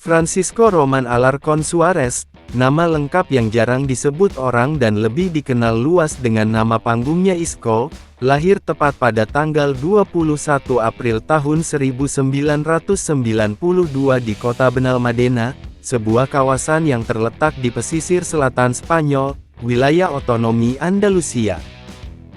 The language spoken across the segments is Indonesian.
Francisco Roman Alarcón Suarez, nama lengkap yang jarang disebut orang dan lebih dikenal luas dengan nama panggungnya Isco, lahir tepat pada tanggal 21 April tahun 1992 di kota Benalmádena, sebuah kawasan yang terletak di pesisir selatan Spanyol, wilayah otonomi Andalusia.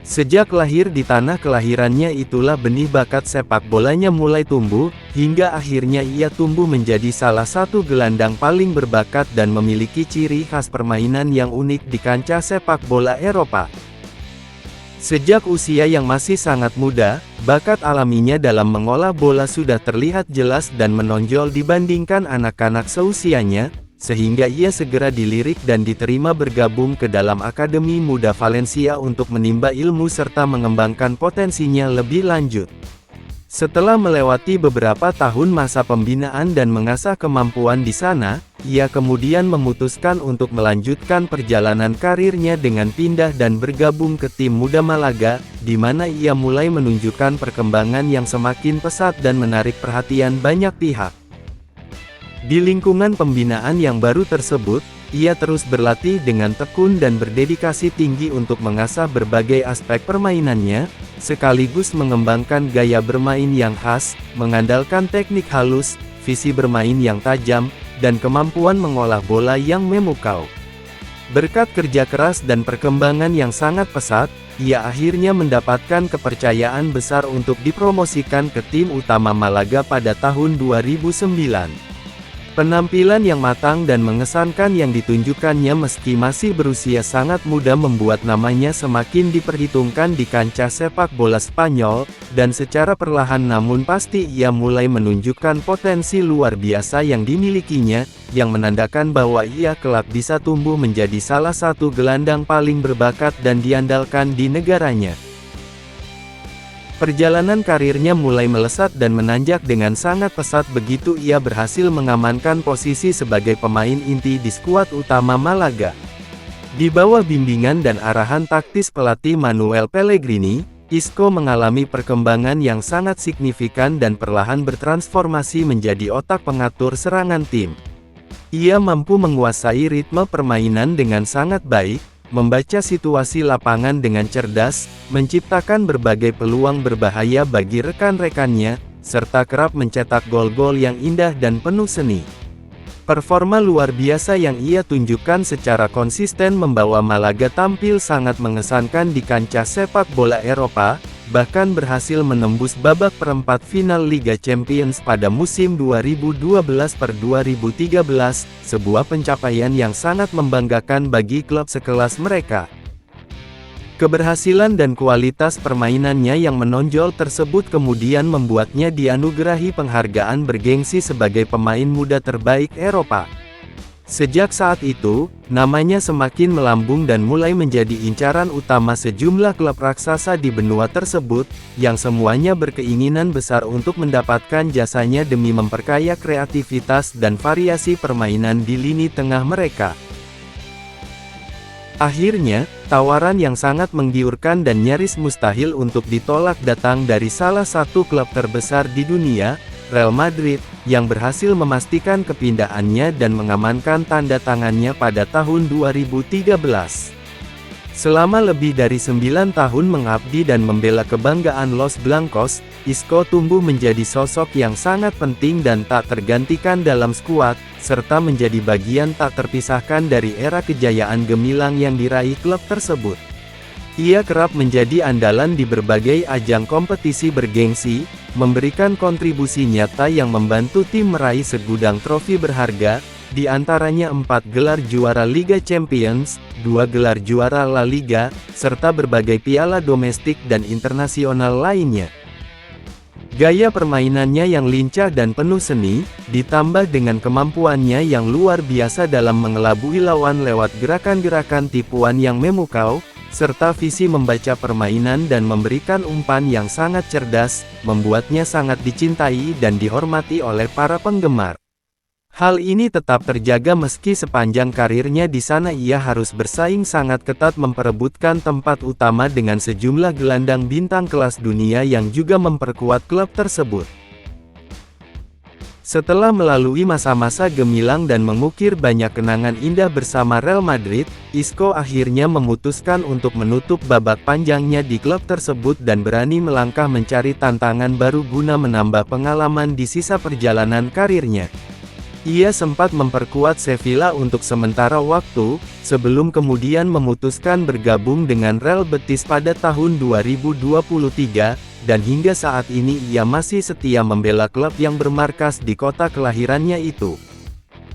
Sejak lahir di tanah kelahirannya itulah benih bakat sepak bolanya mulai tumbuh, hingga akhirnya ia tumbuh menjadi salah satu gelandang paling berbakat dan memiliki ciri khas permainan yang unik di kancah sepak bola Eropa. Sejak usia yang masih sangat muda, bakat alaminya dalam mengolah bola sudah terlihat jelas dan menonjol dibandingkan anak-anak seusianya, sehingga ia segera dilirik dan diterima bergabung ke dalam Akademi Muda Valencia untuk menimba ilmu serta mengembangkan potensinya lebih lanjut. Setelah melewati beberapa tahun masa pembinaan dan mengasah kemampuan di sana, ia kemudian memutuskan untuk melanjutkan perjalanan karirnya dengan pindah dan bergabung ke tim muda Malaga, di mana ia mulai menunjukkan perkembangan yang semakin pesat dan menarik perhatian banyak pihak. Di lingkungan pembinaan yang baru tersebut, ia terus berlatih dengan tekun dan berdedikasi tinggi untuk mengasah berbagai aspek permainannya, sekaligus mengembangkan gaya bermain yang khas, mengandalkan teknik halus, visi bermain yang tajam, dan kemampuan mengolah bola yang memukau. Berkat kerja keras dan perkembangan yang sangat pesat, ia akhirnya mendapatkan kepercayaan besar untuk dipromosikan ke tim utama Malaga pada tahun 2009. Penampilan yang matang dan mengesankan yang ditunjukkannya meski masih berusia sangat muda membuat namanya semakin diperhitungkan di kancah sepak bola Spanyol, dan secara perlahan namun pasti ia mulai menunjukkan potensi luar biasa yang dimilikinya, yang menandakan bahwa ia kelak bisa tumbuh menjadi salah satu gelandang paling berbakat dan diandalkan di negaranya. Perjalanan karirnya mulai melesat dan menanjak dengan sangat pesat begitu ia berhasil mengamankan posisi sebagai pemain inti di skuad utama Malaga. Di bawah bimbingan dan arahan taktis pelatih Manuel Pellegrini, Isco mengalami perkembangan yang sangat signifikan dan perlahan bertransformasi menjadi otak pengatur serangan tim. Ia mampu menguasai ritme permainan dengan sangat baik, membaca situasi lapangan dengan cerdas, menciptakan berbagai peluang berbahaya bagi rekan-rekannya, serta kerap mencetak gol-gol yang indah dan penuh seni. Performa luar biasa yang ia tunjukkan secara konsisten membawa Malaga tampil sangat mengesankan di kancah sepak bola Eropa, bahkan berhasil menembus babak perempat final Liga Champions pada musim 2012-2013, sebuah pencapaian yang sangat membanggakan bagi klub sekelas mereka. Keberhasilan dan kualitas permainannya yang menonjol tersebut kemudian membuatnya dianugerahi penghargaan bergengsi sebagai pemain muda terbaik Eropa. Sejak saat itu, namanya semakin melambung dan mulai menjadi incaran utama sejumlah klub raksasa di benua tersebut, yang semuanya berkeinginan besar untuk mendapatkan jasanya demi memperkaya kreativitas dan variasi permainan di lini tengah mereka. Akhirnya, tawaran yang sangat menggiurkan dan nyaris mustahil untuk ditolak datang dari salah satu klub terbesar di dunia, Real Madrid, yang berhasil memastikan kepindahannya dan mengamankan tanda tangannya pada tahun 2013. Selama lebih dari 9 tahun mengabdi dan membela kebanggaan Los Blancos, Isco tumbuh menjadi sosok yang sangat penting dan tak tergantikan dalam skuad, serta menjadi bagian tak terpisahkan dari era kejayaan gemilang yang diraih klub tersebut. Ia kerap menjadi andalan di berbagai ajang kompetisi bergengsi, memberikan kontribusi nyata yang membantu tim meraih segudang trofi berharga, di antaranya 4 gelar juara Liga Champions, 2 gelar juara La Liga, serta berbagai piala domestik dan internasional lainnya. Gaya permainannya yang lincah dan penuh seni, ditambah dengan kemampuannya yang luar biasa dalam mengelabui lawan lewat gerakan-gerakan tipuan yang memukau, serta visi membaca permainan dan memberikan umpan yang sangat cerdas, membuatnya sangat dicintai dan dihormati oleh para penggemar. Hal ini tetap terjaga meski sepanjang karirnya di sana ia harus bersaing sangat ketat memperebutkan tempat utama dengan sejumlah gelandang bintang kelas dunia yang juga memperkuat klub tersebut. Setelah melalui masa-masa gemilang dan mengukir banyak kenangan indah bersama Real Madrid, Isco akhirnya memutuskan untuk menutup babak panjangnya di klub tersebut dan berani melangkah mencari tantangan baru guna menambah pengalaman di sisa perjalanan karirnya. Ia sempat memperkuat Sevilla untuk sementara waktu, sebelum kemudian memutuskan bergabung dengan Real Betis pada tahun 2023, dan hingga saat ini ia masih setia membela klub yang bermarkas di kota kelahirannya itu.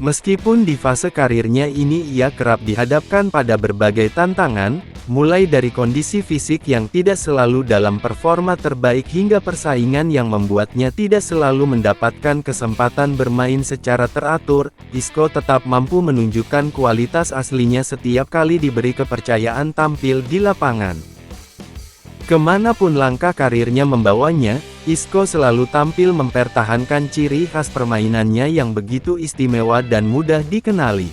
Meskipun di fase karirnya ini ia kerap dihadapkan pada berbagai tantangan, mulai dari kondisi fisik yang tidak selalu dalam performa terbaik hingga persaingan yang membuatnya tidak selalu mendapatkan kesempatan bermain secara teratur, Isco tetap mampu menunjukkan kualitas aslinya setiap kali diberi kepercayaan tampil di lapangan. Kemanapun langkah karirnya membawanya, Isco selalu tampil mempertahankan ciri khas permainannya yang begitu istimewa dan mudah dikenali.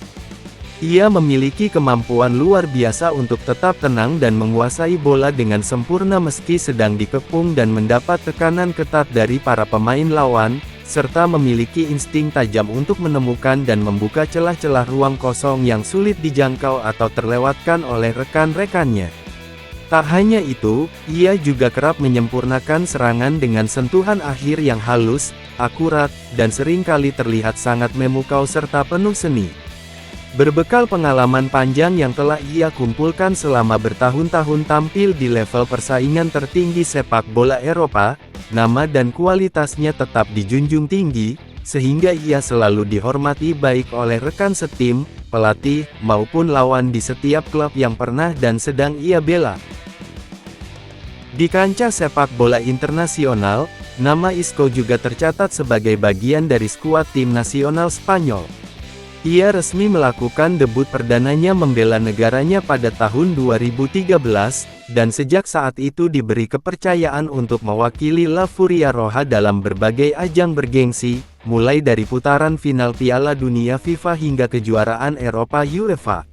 Ia memiliki kemampuan luar biasa untuk tetap tenang dan menguasai bola dengan sempurna meski sedang dikepung dan mendapat tekanan ketat dari para pemain lawan, serta memiliki insting tajam untuk menemukan dan membuka celah-celah ruang kosong yang sulit dijangkau atau terlewatkan oleh rekan-rekannya. Tak hanya itu, ia juga kerap menyempurnakan serangan dengan sentuhan akhir yang halus, akurat, dan seringkali terlihat sangat memukau serta penuh seni. Berbekal pengalaman panjang yang telah ia kumpulkan selama bertahun-tahun tampil di level persaingan tertinggi sepak bola Eropa, nama dan kualitasnya tetap dijunjung tinggi, sehingga ia selalu dihormati baik oleh rekan setim, pelatih, maupun lawan di setiap klub yang pernah dan sedang ia bela. Di kancah sepak bola internasional, nama Isco juga tercatat sebagai bagian dari skuad tim nasional Spanyol. Ia resmi melakukan debut perdananya membela negaranya pada tahun 2013, dan sejak saat itu diberi kepercayaan untuk mewakili La Furia Roja dalam berbagai ajang bergengsi, mulai dari putaran final Piala Dunia FIFA hingga kejuaraan Eropa UEFA.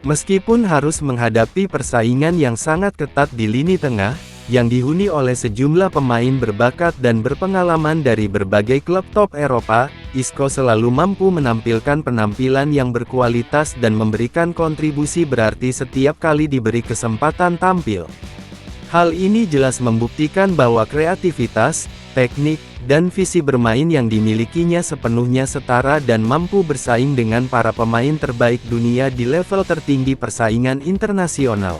Meskipun harus menghadapi persaingan yang sangat ketat di lini tengah, yang dihuni oleh sejumlah pemain berbakat dan berpengalaman dari berbagai klub top Eropa, Isco selalu mampu menampilkan penampilan yang berkualitas dan memberikan kontribusi berarti setiap kali diberi kesempatan tampil. Hal ini jelas membuktikan bahwa kreativitas, teknik, dan visi bermain yang dimilikinya sepenuhnya setara dan mampu bersaing dengan para pemain terbaik dunia di level tertinggi persaingan internasional.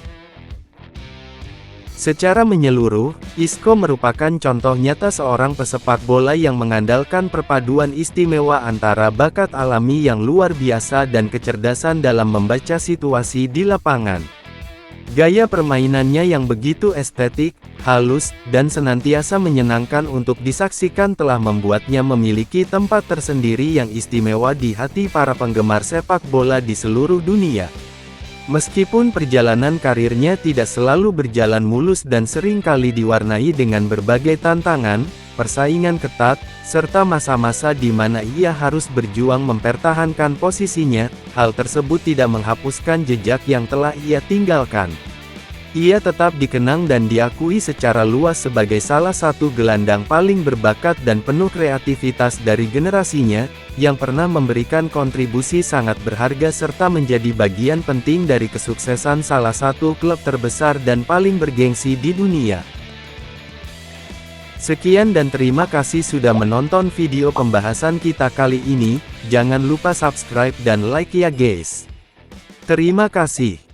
Secara menyeluruh, Isco merupakan contoh nyata seorang pesepak bola yang mengandalkan perpaduan istimewa antara bakat alami yang luar biasa dan kecerdasan dalam membaca situasi di lapangan. Gaya permainannya yang begitu estetik, halus, dan senantiasa menyenangkan untuk disaksikan telah membuatnya memiliki tempat tersendiri yang istimewa di hati para penggemar sepak bola di seluruh dunia. Meskipun perjalanan karirnya tidak selalu berjalan mulus dan seringkali diwarnai dengan berbagai tantangan, persaingan ketat, serta masa-masa di mana ia harus berjuang mempertahankan posisinya, hal tersebut tidak menghapuskan jejak yang telah ia tinggalkan. Ia tetap dikenang dan diakui secara luas sebagai salah satu gelandang paling berbakat dan penuh kreativitas dari generasinya, yang pernah memberikan kontribusi sangat berharga serta menjadi bagian penting dari kesuksesan salah satu klub terbesar dan paling bergengsi di dunia. Sekian dan terima kasih sudah menonton video pembahasan kita kali ini, jangan lupa subscribe dan like ya guys. Terima kasih.